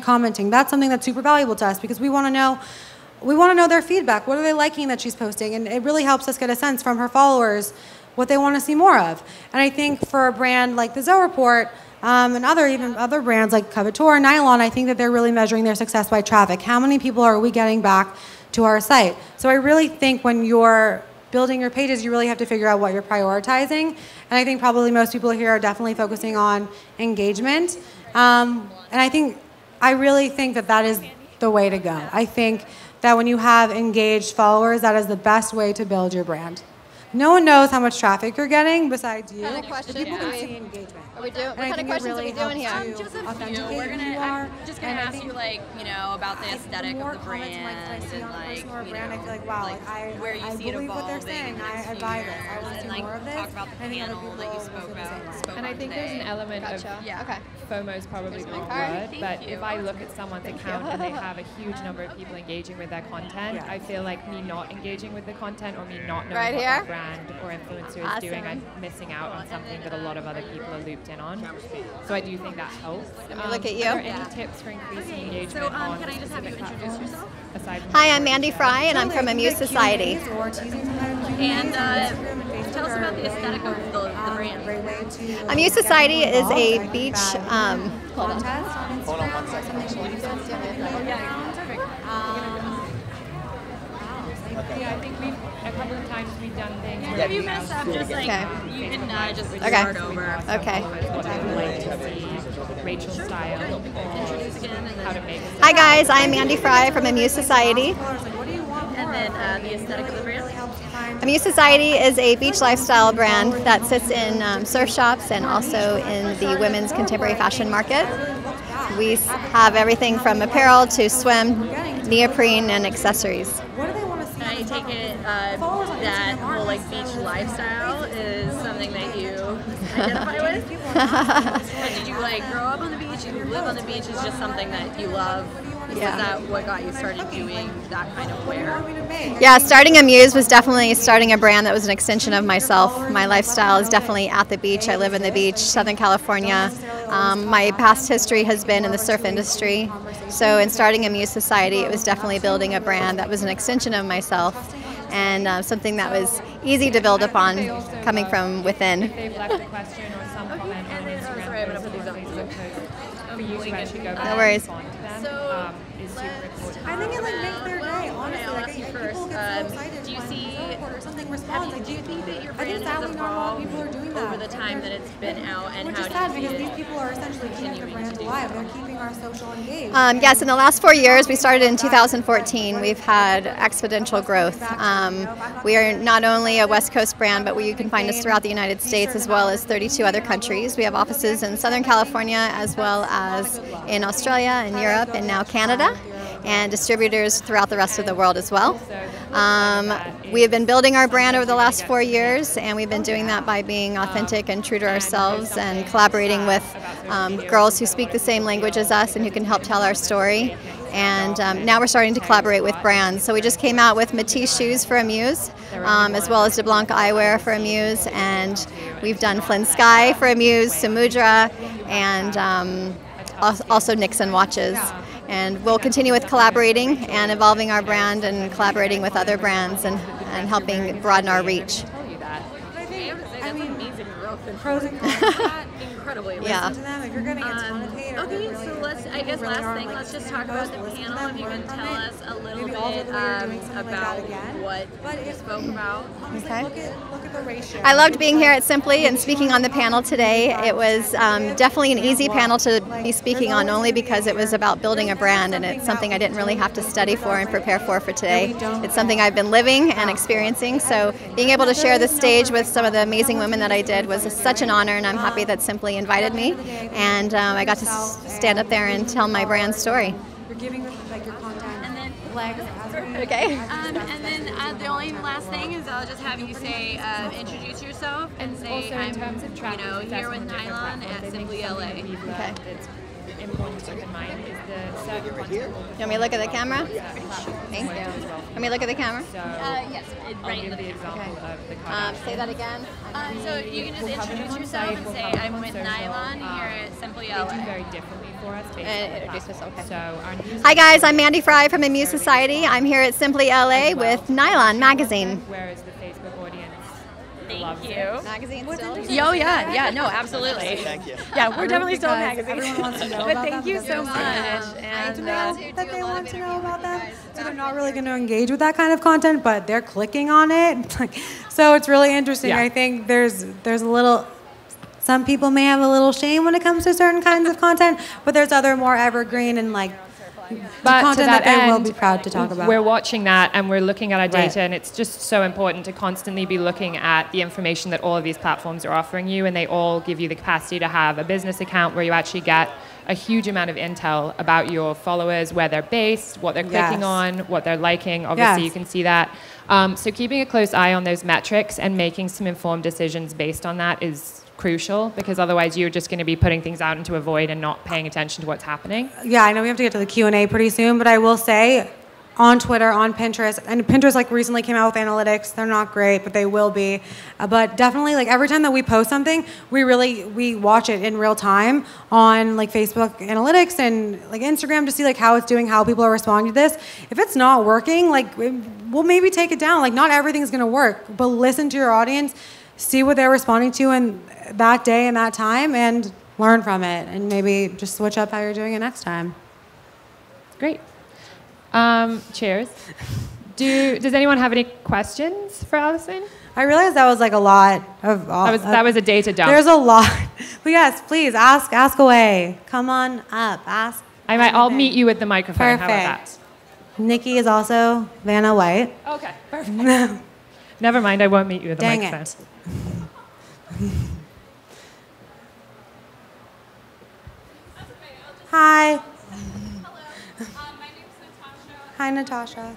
commenting? That's something that's super valuable to us because we want to know their feedback. What are they liking that she's posting? And it really helps us get a sense from her followers what they want to see more of. And I think for a brand like the Zoe Report, and other brands like Covetor, NYLON, I think that they're really measuring their success by traffic. How many people are we getting back to our site? So I really think when you're building your pages, you really have to figure out what you're prioritizing. And I think probably most people here are definitely focusing on engagement. And I really think that is the way to go. I think that when you have engaged followers, that is the best way to build your brand. No one knows how much traffic you're getting besides you. What kind of questions People can see engagement. What kind of questions are we doing here? Just a few. I'm just gonna ask you, about the aesthetic of the brand and I feel like, wow, where you see it evolving. What they're saying. I buy this. I want to see more of this. Talk about the panel that you spoke about. And I think there's an element of FOMO is probably the wrong word, but if I look at someone's account and they have a huge number of people engaging with their content, I feel like me not engaging with the content or me not knowing what that brand or influencer is doing, I'm missing out on something that a lot of other people are looped in on. So I do think that helps. Let me look at you. Are there any tips for increasing engagement on can I just have you introduce yourself? Hi, I'm Mandy Fry, and I'm from Amuse Society. And tell us about the aesthetic of the brand. Amuse Society is a beach. Hold on 1 second. Yeah, I think a couple of times we've done things. If you mess up, just you can just start over. Okay. Rachel's style. How to make. Hi guys, I'm Mandy Fry from Amuse Society. And then the aesthetic of the brand? Muse Society is a beach lifestyle brand that sits in surf shops and also in the women's contemporary fashion market. We have everything from apparel to swim, neoprene, and accessories. And I take it that whole like beach lifestyle is something that you identify with? Or did you like grow up on the beach? Did you live on the beach? Is just something that you love? Yeah. Was that what got you started doing that kind of wear? Yeah, starting a Muse was definitely starting a brand that was an extension of myself. My lifestyle is definitely at the beach. I live in the beach, Southern California. My past history has been in the surf industry. So in starting a Muse Society, it was definitely building a brand that was an extension of myself and something that was easy to build upon coming from within. If they've left a question or some comment on Instagram, sorry, I'm gonna put these on. for you to actually go back No worries. and respond to them, So is super important. I think it like makes their day, honestly. I'll Like ask you people first, get so excited do you when see- support or something responds. Like, do you think that your I brand think has sadly not a lot of evolved people are doing that over the time that it's been out, and which how is do sad you see because it? these people are essentially keeping the brand alive. They're keeping our social engaged. Yes, in the last 4 years, we started in 2014. We've had exponential growth. We are not only a West Coast brand, but you can find us throughout the United States as well as 32 other countries. We have offices in Southern California as well as in Australia and Europe and now Canada, and distributors throughout the rest of the world as well. We have been building our brand over the last 4 years, and we've been doing that by being authentic and true to ourselves and collaborating with girls who speak the same language as us and who can help tell our story. And now we're starting to collaborate with brands. So we just came out with Matisse shoes for a Muse, as well as De Blanc eyewear for a Muse, and we've done Flynn Sky for a Muse, Samudra, and also Nixon watches. And we'll continue with collaborating and evolving our brand and collaborating with other brands and helping broaden our reach. I mean, amazing growth and Pros and cons to that. incredibly. Yeah. To them, if you're getting a ton of hate or Okay, really, so let's, I guess really last aren't, thing, like, let's just talk about the listen to panel. them, If you learn can from tell it. us a little Maybe bit also the way you're doing something like about that again. what But you if spoke about. honestly, Okay. look at the ratio. I loved being here at Simply and speaking on the panel today. It was definitely an easy panel to be speaking on only because it was about building a brand, and it's something I didn't really have to study for and prepare for today. It's something I've been living and experiencing, so being able to share the stage with some of the amazing women that I did was such an honor, and I'm happy that Simply invited me, and I got to stand up there and tell my brand story. You're giving like your content And then, legs as we Okay. and then the only last thing is I'll just have you say, introduce yourself and say Also, in I'm, terms of tracking here with success on different NYLON platforms, at I think Simply something LA. that we've learned Okay. that's important to keep in mind is the certain content. You want me to look at the camera? Thank you. Let me look at the camera. So Yes, I'll right in give the the back. example of the Kardashians. Say that again. So you can just introduce yourself and say I'm with NYLON here at Simply They LA. do very differently for us based And on the introduce platform. yourself, okay. So our news Hi guys, I'm Mandy Fry from the Muse Society. I'm here at Simply LA with NYLON magazine. whereas the Facebook audience Thank loves you. it. Magazine still? Yo, yeah, no, absolutely. Thank you. Yeah, we're definitely still a because magazine. everyone wants to know But about thank them you because so they're much. to And know that they want to know about them. So they're not really going to engage with that kind of content, but they're clicking on it. So it's really interesting. Yeah. I think there's a little. Some people may have a little shame when it comes to certain kinds of content, but there's other more evergreen and like But content to that that they will end, be proud to talk about. We're watching that and we're looking at our data, Right. and it's just so important to constantly be looking at the information that all of these platforms are offering you, and they all give you the capacity to have a business account where you actually get a huge amount of intel about your followers, where they're based, what they're clicking Yes. on, what they're liking. Obviously, Yes. you can see that. So keeping a close eye on those metrics and making some informed decisions based on that is crucial, because otherwise you're just going to be putting things out into a void and not paying attention to what's happening. Yeah, I know we have to get to the Q&A pretty soon, but I will say on Twitter, on Pinterest, and Pinterest like recently came out with analytics. They're not great, but they will be. But definitely, like every time that we post something, we watch it in real time on like Facebook analytics and like Instagram to see like how it's doing, how people are responding to this. If it's not working, like we'll maybe take it down. Like not everything's gonna work, but listen to your audience, see what they're responding to in that day and that time, and learn from it, and maybe just switch up how you're doing it next time. Great. Cheers. Does anyone have any questions for Allison? I realized that was like a lot of. That was a data dump. There's a lot, but yes, please ask away. Come on up, ask. I'll anything. meet you with the microphone. How about that? Perfect. Nikki is also Vanna White. Okay, perfect. Never mind, I won't meet you at the Dang microphone. it. Hi. Hello. My name's Natasha. Hi, Natasha.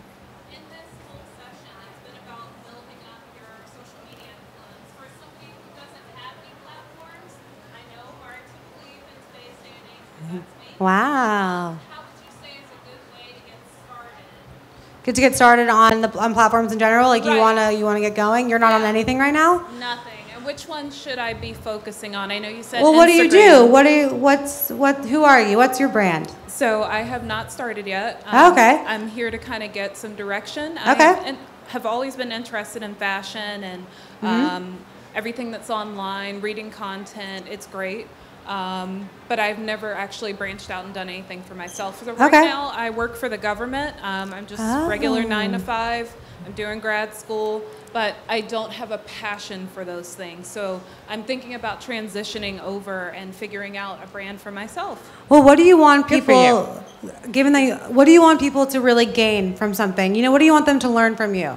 In this whole session, it's been about building up your social media influence. For somebody who doesn't have any platforms, I know hard to believe in today's day and age that that's me. Wow. How would you say is a good way to get started? Good to get started on platforms in general. Like Right. you wanna get going. You're not on anything right now. Nothing. And which one should I be focusing on? I know you said Well, what do you do? Instagram. Who are you? What's your brand? So I have not started yet. Okay. I'm here to kind of get some direction. Okay. I have always been interested in fashion and everything that's online, reading content. It's great. But I've never actually branched out and done anything for myself. So right now, I work for the government. I'm just regular 9 to 5. I'm doing grad school, but I don't have a passion for those things. So I'm thinking about transitioning over and figuring out a brand for myself. Well, what do you want Good for people, what do you want people to really gain from something? You know, what do you want them to learn from you?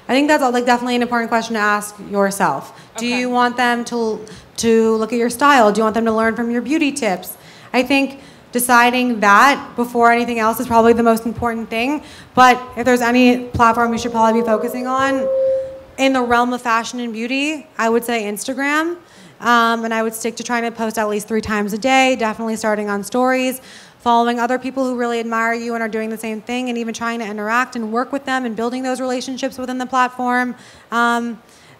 I think that's like definitely an important question to ask yourself. Do you want them to look at your style? Do you want them to learn from your beauty tips? I think deciding that before anything else is probably the most important thing. But if there's any platform you should probably be focusing on in the realm of fashion and beauty, I would say Instagram. And I would stick to trying to post at least 3 times a day, definitely starting on stories, following other people who really admire you and are doing the same thing, and even trying to interact and work with them and building those relationships within the platform.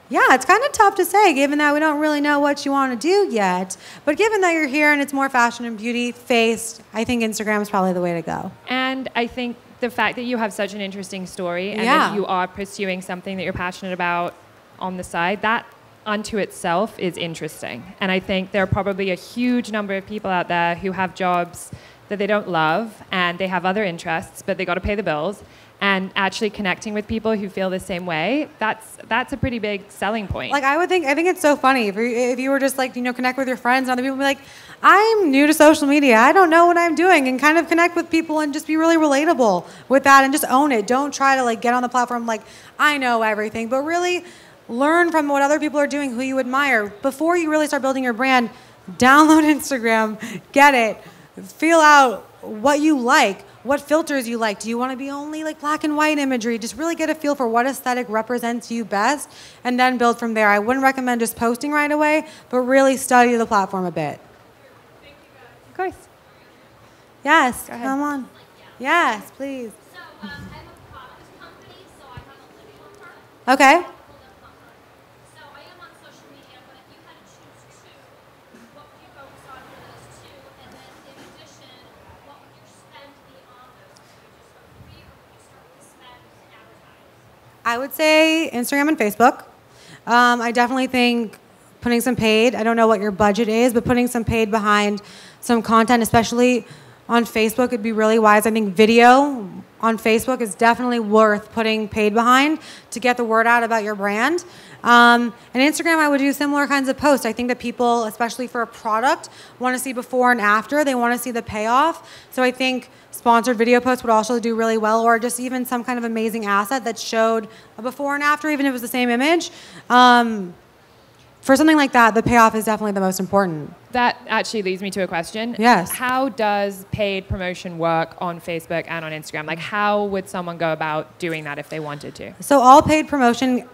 Yeah, it's kind of tough to say, given that we don't really know what you want to do yet. But given that you're here and it's more fashion and beauty-faced, I think Instagram is probably the way to go. And I think the fact that you have such an interesting story and that you are pursuing something that you're passionate about on the side, that unto itself is interesting. And I think there are probably a huge number of people out there who have jobs that they don't love and they have other interests, but they got to pay the bills. And actually connecting with people who feel the same way, that's a pretty big selling point. Like I think it's so funny if you were just like, connect with your friends and other people be like, I'm new to social media. I don't know what I'm doing, and kind of connect with people and just be really relatable with that and just own it. Don't try to like get on the platform like I know everything, but really learn from what other people are doing, who you admire. Before you really start building your brand, download Instagram, get it, feel out what you like. What filters you like. Do you want to be only like black and white imagery? Just really get a feel for what aesthetic represents you best and then build from there. I wouldn't recommend just posting right away, but really study the platform a bit. Of course. Yes, come on. Yes, please. So I'm a product company, so I have a living on her. Okay. So I am on social media, but if you had to choose 2, what would you focus on for those 2? And then in addition, what would your spend be on those 2? Just for free, or would you start to spend and advertise? I would say Instagram and Facebook. I definitely think putting some paid, I don't know what your budget is, but putting some paid behind some content, especially on Facebook, would be really wise. I think video on Facebook is definitely worth putting paid behind to get the word out about your brand. And Instagram, I would do similar kinds of posts. I think that people, especially for a product, want to see before and after. They want to see the payoff. So I think sponsored video posts would also do really well, or just even some kind of amazing asset that showed a before and after, even if it was the same image. For something like that, the payoff is definitely the most important. That actually leads me to a question. Yes. How does paid promotion work on Facebook and on Instagram? Like, how would someone go about doing that if they wanted to? So all paid promotion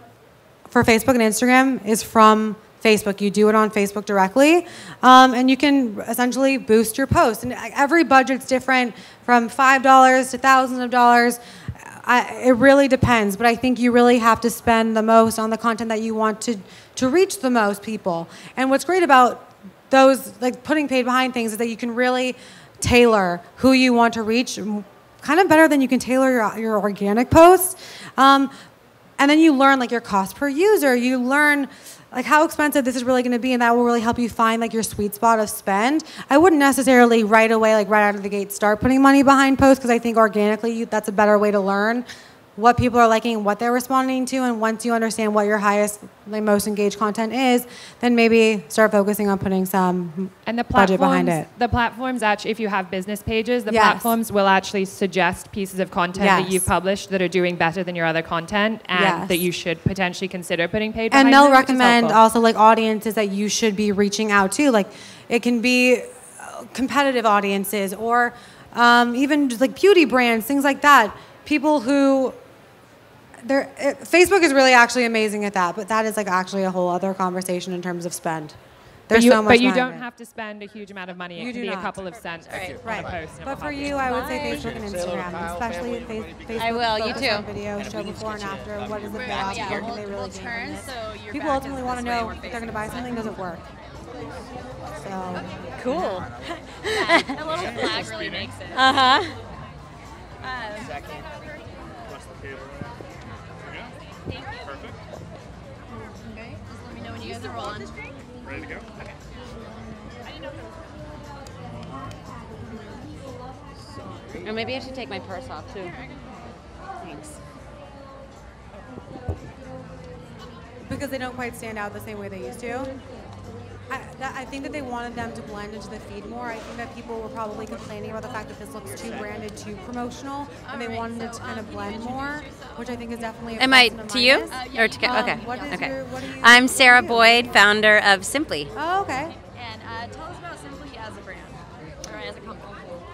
for Facebook and Instagram is from Facebook. You do it on Facebook directly, and you can essentially boost your post. And every budget's different, from $5 to thousands of dollars. It really depends, but I think you really have to spend the most on the content that you want to reach the most people. And what's great about those, like putting paid behind things, is that you can really tailor who you want to reach, kind of better than you can tailor your organic posts. And then you learn like your cost per user. You learn like how expensive this is really going to be, and that will really help you find like your sweet spot of spend. I wouldn't necessarily right away, like right out of the gate, start putting money behind posts, because I think organically that's a better way to learn what people are liking, what they're responding to, and once you understand what your highest, like, most engaged content is, then maybe start focusing on putting some budget behind it. The platforms actually, if you have business pages, the Yes. platforms will actually suggest pieces of content Yes. that you've published that are doing better than your other content, and Yes. that you should potentially consider putting paid behind And they'll them, which is recommend helpful. also like audiences that you should be reaching out to. Like it can be competitive audiences or even just like beauty brands, things like that. People who Facebook is really actually amazing at that, but that is like actually a whole other conversation in terms of spend. There's so much But you behind don't it. have to spend a huge amount of money. You It do can be not. a couple of cents on Right. a post. and it But will for help you, I would say Facebook and Instagram, especially Facebook. I will, you focus too. on videos, show before and after. What is the payoff? Yeah, What can they really we'll gain from turn this? so your People back ultimately is want to this way, know we're if they're going to buy something, does it work? So Cool. Yeah, a little flag really makes it. Uh-huh. Thank you. Perfect. Okay, just let me know when you guys are rolling. Ready to go? Okay. Or maybe I should take my purse off too. Thanks. because they don't quite stand out the same way they used to. I think that they wanted them to blend into the feed more. I think that people were probably complaining about the fact that this looks too branded, too promotional, and they wanted it to kind of blend more, which I think is definitely a Am I plus and a to you? minus. Or to, okay. What is Okay. what do you I'm Sarah what do you do? Boyd, founder of Simply. Oh, okay. And tell us about Simply as a brand, or as a company.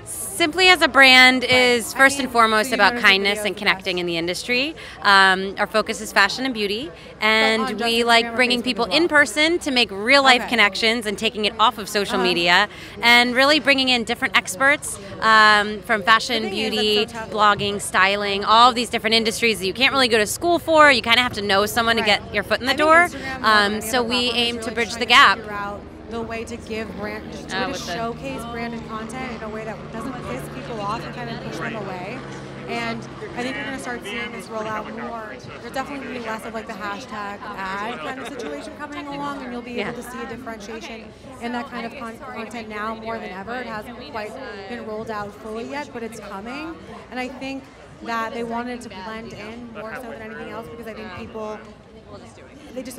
Simply as a brand is I first mean, and foremost so you about notice the kindness videos and the connecting best. in the industry. Our focus is fashion and beauty, and on just we Instagram like or bringing Facebook people as well? in person to make real life Okay. connections and taking it off of social media, and really bringing in different experts from fashion, The thing is, beauty, that's so tough. blogging, styling, all of these different industries that you can't really go to school for. You kind of have to know someone to Right. get your foot in the I think door. Instagram more than any So other we platform is aim to really bridge trying the gap. figure out the way to give brand, just a way with to the- showcase branded content in a way that doesn't piss people off and kind of push them away. And I think you're going to start seeing this roll out more. There's definitely going to be less of like the hashtag ad kind of situation coming along, and you'll be able to see a differentiation in that kind of content now more than ever. It hasn't quite been rolled out fully yet, but it's coming. And I think that they wanted to blend in more so than anything else because I think people,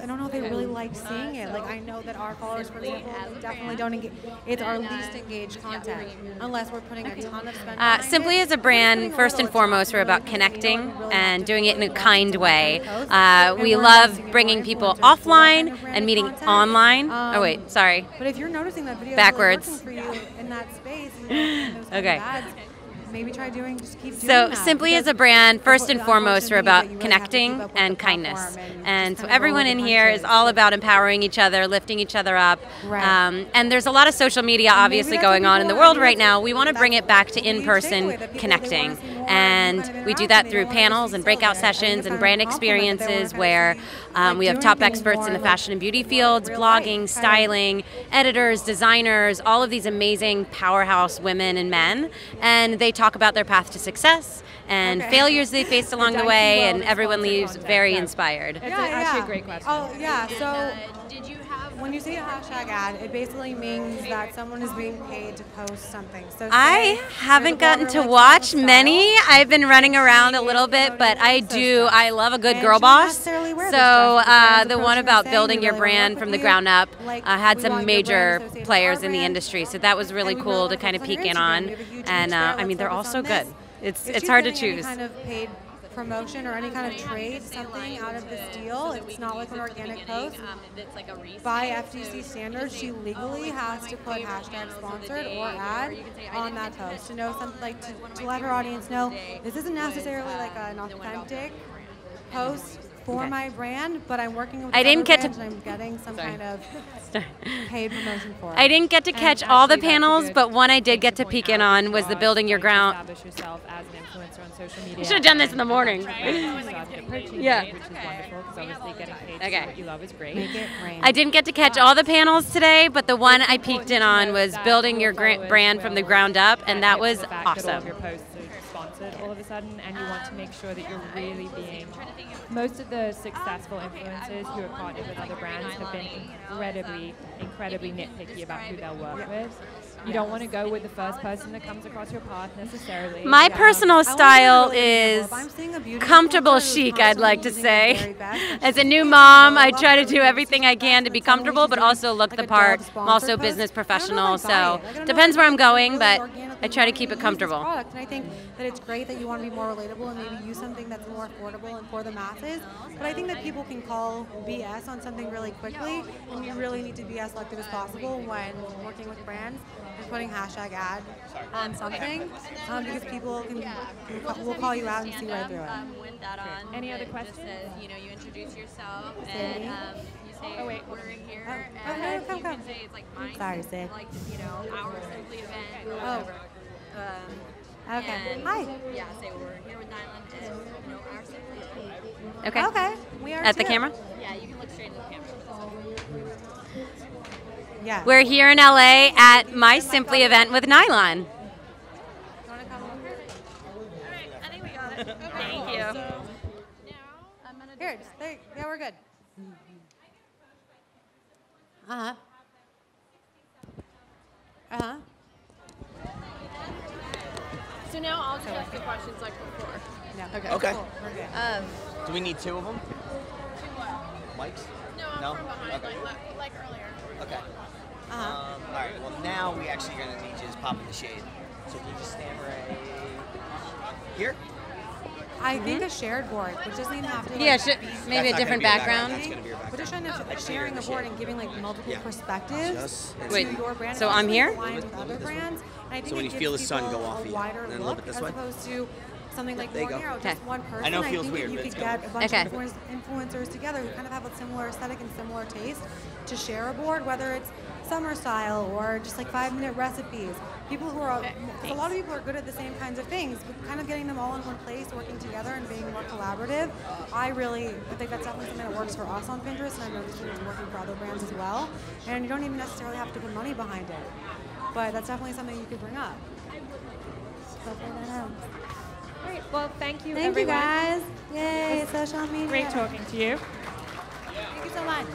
I don't know if they really like seeing it. Like I know that our followers, for example, they definitely don't engage. It's our least engaged content unless we're putting a ton of spend behind Simply it. as a We're brand, spending a first little, and it's foremost, we're really about easy, connecting you really and have to doing it in a focus kind on way. that kind of post. We And we're love investing in bringing more people influencers for that offline kind of branded and meeting content. online. Oh wait, sorry. But if you're noticing that videos Backwards. really working for you in that space, and those kind Okay. of ads, maybe try doing, just keep doing So that. Simply as because a brand, first the and foremost, we're unfortunate about thing is that you really have to keep connecting up with and the platform kindness. and And just so kind of roll everyone with in the here is punches. all about empowering each other, lifting each other up. Right. And there's a lot of social media obviously that's what going on in people the want. world I mean, right now. We want to that's bring it back to the huge in-person takeaway, that people, they connecting. wanna see more And kind of we do interaction. that They through don't wanna just panels see and still breakout there. I think sessions it's and kind brand of a compliment that they wanna experiences kind of where see, like, we have doing top things experts in more the like fashion and beauty fields, real life, blogging, kind of. styling, editors, designers, all of these amazing powerhouse women and men. And they talk about their path to success and Okay. failures they faced along the dicey way, world and of everyone sponsored leaves content. very Yeah. inspired. It's actually a great question. Oh, yeah. So Did you have? when you say a hashtag ad, it basically means that someone is being paid to post something. So I say haven't there's a gotten blogger to like watch Style, many. I've been running around a she little is bit, but I promoting do. those I love a good And girl she won't boss. necessarily wear So this dress. The brands the approach one her about saying, building "We your really wanna brand work from with the you. ground up Like, had we some want your major brand associated with players our in the brand, industry. So that was really and we cool really to wanna kind of focus peek on in your Instagram. on. We have a huge And reach there. I mean, Let's they're all focus so on good. this. It's If she's hard to getting any choose. kind of paid promotion or any kind of trade, something out of this deal, it's not like an organic post. It's like a resale. By FTC standards, she legally has to put hashtag sponsored or ad on that post to know something, like to let her audience know this isn't necessarily like an authentic post for Okay. my brand, but I'm working with I this didn't other get to- brand and I'm getting some kind of paid promotion for it. I didn't get to And catch all the actually, that's a panels, good but one I thing did get to point peek in out on was the because building your trying to ground. establish yourself as an influencer on social media. You should have done this in the morning. Yeah. Which is wonderful because obviously getting paid to Okay. do what you love is great. Make it rain. I didn't get to catch all the panels today, but the one I peeked in on was building your brand from the ground up, and that was All of awesome. your posts are sponsored all of a sudden, and you want to make sure that you're really being. Most of the successful influencers who have partnered with other brands have been incredibly nitpicky about who they'll work with. You don't want to go with the first person that comes across your path necessarily. My personal style is comfortable chic, I'd like to say. As a new mom, I try to do everything I can to be comfortable, but also look the part. I'm also a business professional, so depends where I'm going, but I try to keep it comfortable. And I think that it's great that you want to be more relatable and maybe use something that's more affordable and for the masses. But I think that people can call BS on something really quickly, and you really need to be as selective as possible when working with brands and putting hashtag ad on something, because people will call you out and see right through it. With that on, Any other questions? You know, you introduce yourself and you say, Oh, wait. we're here, no, and come. you can say it's like mine. Sorry, Sid. Like, you know, our Simply event or Oh. whatever. Okay. And, Hi. Yeah, say we're here with NYLON and, you know, our Simply event. Okay. Okay. We are At the too. camera? Yeah, you can look straight into the camera for this one. Yeah. We're here in LA at my Simply event with NYLON. Alright, I think we got it. Okay. Thank you. So, now I'm gonna Here, just there. Yeah, we're good. Uh-huh. Uh-huh. So now I'll just ask you questions like before. No. Okay. Cool. We're good. Do we need two of them? Mics? No, No? from behind, Okay. like earlier. Okay. Uh-huh. All right. Well, now we actually are gonna need you to pop in the shade. So can you just stand right here? I think a shared board, which doesn't even have to. Yeah, like, maybe a That's not different gonna be your background. That's gonna be your We're background. just trying to sharing a board and giving like multiple Yeah. perspectives Just- to Wait, your brand. so and I'm also here? aligned with other brands. And I think So when it you feel gives the sun people go off a of you, wider and then a look little bit this as way. opposed to something like There you more go. narrow, Okay. just one person. I know it feels think weird, that but you it's could get a bunch Okay. of influencers together who kind of have a similar aesthetic and similar taste to share a board, whether it's summer style or just like 5-minute recipes. People who are, a lot of people are good at the same kinds of things, but kind of getting them all in one place, working together and being more collaborative. I think that's definitely something that works for us on Pinterest, and I'm noticing it's working for other brands as well. And you don't even necessarily have to put money behind it, but that's definitely something you could bring up. So find that out. Great. Well, thank you, Thank everyone. you guys. Yay, social media. Great talking to you. Thank you so much.